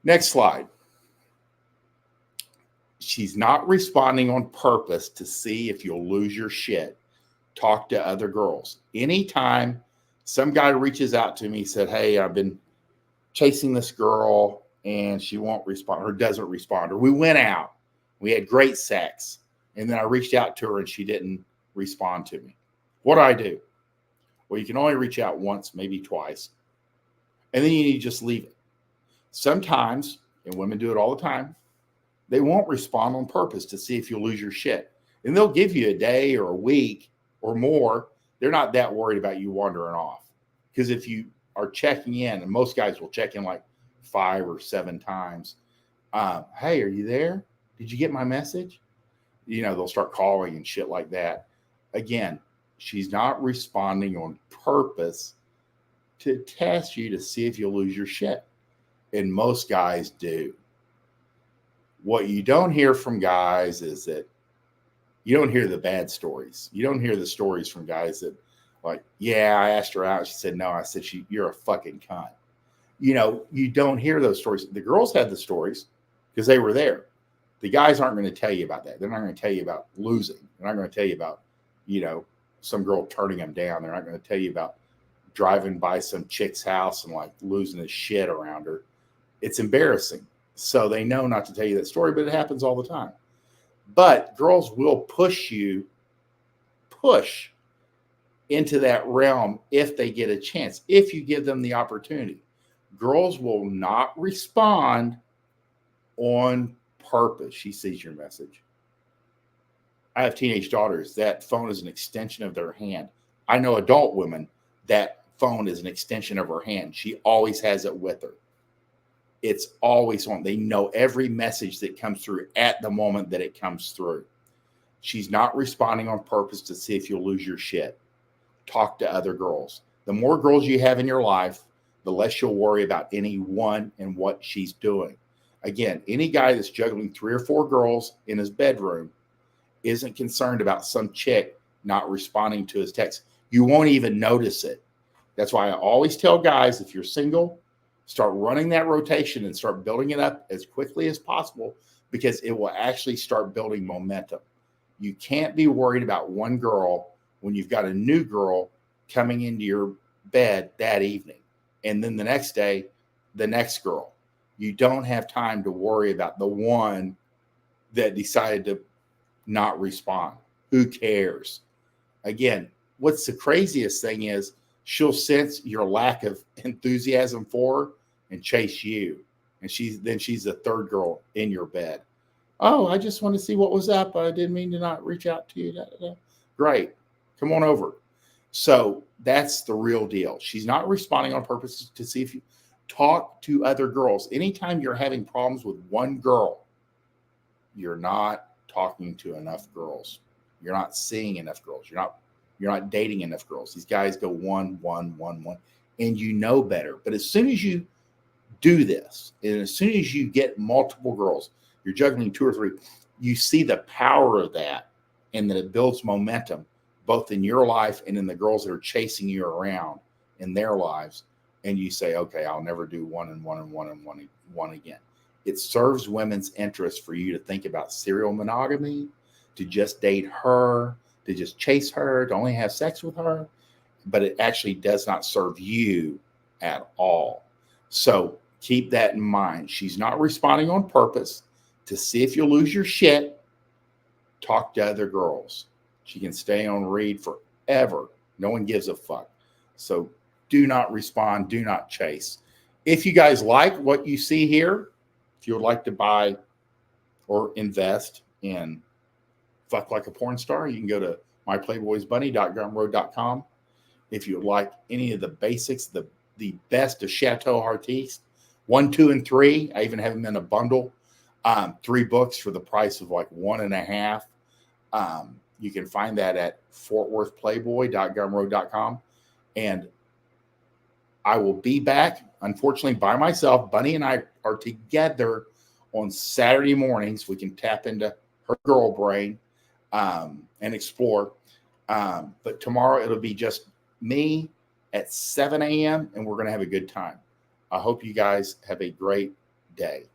Next slide. She's not responding on purpose to see if you'll lose your shit. Talk to other girls. Anytime some guy reaches out to me, said, hey, I've been chasing this girl and she won't respond or doesn't respond, or we went out, we had great sex, and then I reached out to her and she didn't respond to me. What do? Well, you can only reach out once, maybe twice, and then you need to just leave it. Sometimes, and women do it all the time, they won't respond on purpose to see if you'll lose your shit. And they'll give you a day or a week or more. They're not that worried about you wandering off. Because if you are checking in, and most guys will check in like 5 or 7 times, hey, are you there? Did you get my message? You know, they'll start calling and shit like that. Again, she's not responding on purpose to test you to see if you'll lose your shit. And most guys do. What you don't hear from guys is that you don't hear the bad stories. You don't hear the stories from guys that, like, yeah, I asked her out. She said no. I said, you're a fucking cunt. You know, you don't hear those stories. The girls had the stories because they were there. The guys aren't going to tell you about that. They're not going to tell you about losing. They're not going to tell you about, you know, some girl turning them down. They're not going to tell you about driving by some chick's house and like losing his shit around her. It's embarrassing. So they know not to tell you that story, but it happens all the time. But girls will push into that realm if they get a chance, if you give them the opportunity. Girls will not respond on purpose. She sees your message. I have teenage daughters. That phone is an extension of their hand. I know adult women, that phone is an extension of her hand. She always has it with her. It's always on. They know every message that comes through at the moment that it comes through. She's not responding on purpose to see if you'll lose your shit. Talk to other girls. The more girls you have in your life, the less you'll worry about any one and what she's doing. Again, any guy that's juggling 3 or 4 girls in his bedroom isn't concerned about some chick not responding to his text. You won't even notice it. That's why I always tell guys, if you're single, start running that rotation and start building it up as quickly as possible, because it will actually start building momentum. You can't be worried about one girl when you've got a new girl coming into your bed that evening. And then the next day, the next girl. You don't have time to worry about the one that decided to not respond. Who cares? Again, what's the craziest thing is she'll sense your lack of enthusiasm for her and chase you. And she's the third girl in your bed. Oh, I just want to see what was up. I didn't mean to not reach out to you. Da, da, da. Great. Come on over. So that's the real deal. She's not responding on purpose to see if you talk to other girls. Anytime you're having problems with one girl, you're not talking to enough girls. You're not seeing enough girls. You're not dating enough girls. These guys go 1, 1, 1, 1, and you know better. But as soon as you do this, and as soon as you get multiple girls, you're juggling 2 or 3, you see the power of that, and that it builds momentum, both in your life and in the girls that are chasing you around in their lives. And you say, okay, I'll never do 1 and 1 and 1 and 1 and 1 again. It serves women's interest for you to think about serial monogamy, to just date her, to just chase her, to only have sex with her. But it actually does not serve you at all. So keep that in mind. She's not responding on purpose to see if you'll lose your shit. Talk to other girls. She can stay on read forever. No one gives a fuck. So do not respond. Do not chase. If you guys like what you see here, if you would like to buy or invest in Fuck Like a Porn Star, you can go to myplayboysbunny.gumroad.com. If you would like any of the basics, the best of Chateau Artiste, 1, 2, and 3, I even have them in a bundle. 3 books for the price of like 1.5. You can find that at fortworthplayboy.gumroad.com. And I will be back, unfortunately, by myself. Bunny and I are together on Saturday mornings. We can tap into her girl brain and explore. But tomorrow it'll be just me at 7 a.m. and we're going to have a good time. I hope you guys have a great day.